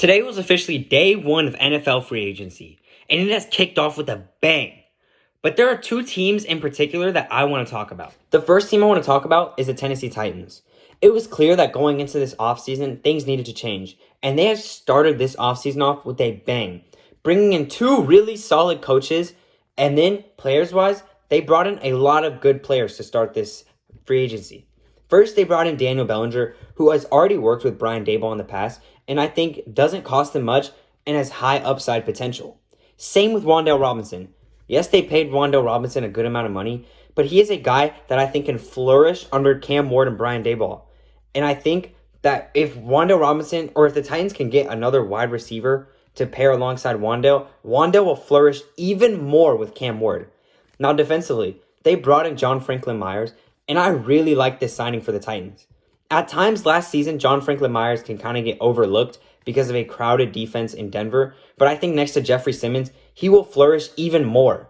Today was officially day one of NFL free agency, and it has kicked off with a bang. But there are two teams in particular that I want to talk about. The first team I want to talk about is the Tennessee Titans. It was clear that going into this offseason, things needed to change, and they have started this offseason off with a bang, bringing in two really solid coaches, and then players-wise, they brought in a lot of good players to start this free agency. First, they brought in Daniel Bellinger, who has already worked with Brian Daboll in the past, and I think doesn't cost them much and has high upside potential. Same with Wan'Dale Robinson. Yes, they paid Wan'Dale Robinson a good amount of money, but he is a guy that I think can flourish under Cam Ward and Brian Daboll. And I think that if Wan'Dale Robinson, or if the Titans can get another wide receiver to pair alongside Wan'Dale will flourish even more with Cam Ward. Now, defensively, they brought in John Franklin Myers, and I really like this signing for the Titans. At times last season, John Franklin Myers can kind of get overlooked because of a crowded defense in Denver, but I think next to Jeffrey Simmons, he will flourish even more.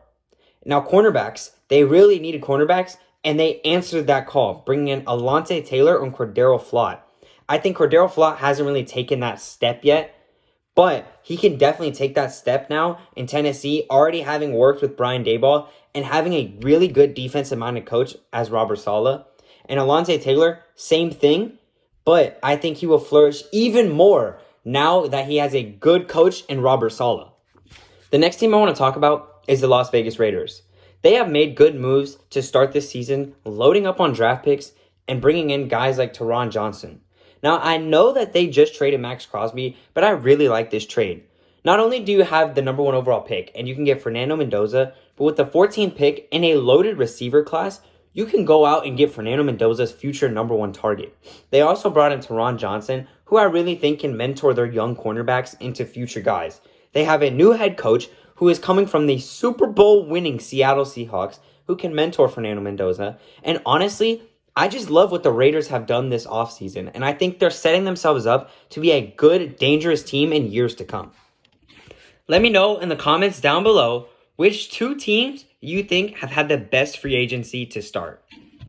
Now, cornerbacks, they really needed cornerbacks, and they answered that call, bringing in Alontae Taylor and Cordero Flott. I think Cordero Flott hasn't really taken that step yet, but he can definitely take that step now in Tennessee, already having worked with Brian Daboll and having a really good defensive-minded coach as Robert Saleh. And Alontae Taylor, same thing, but I think he will flourish even more now that he has a good coach in Robert Saleh. The next team I want to talk about is the Las Vegas Raiders. They have made good moves to start this season, loading up on draft picks and bringing in guys like Taron Johnson. Now, I know that they just traded Max Crosby, but I really like this trade. Not only do you have the number one overall pick, and you can get Fernando Mendoza, but with the 14th pick and a loaded receiver class, you can go out and get Fernando Mendoza's future number one target. They also brought in Taron Johnson, who I really think can mentor their young cornerbacks into future guys. They have a new head coach who is coming from the Super Bowl winning Seattle Seahawks, who can mentor Fernando Mendoza. And honestly, I just love what the Raiders have done this offseason, and I think they're setting themselves up to be a good, dangerous team in years to come. Let me know in the comments down below which two teams you think have had the best free agency to start.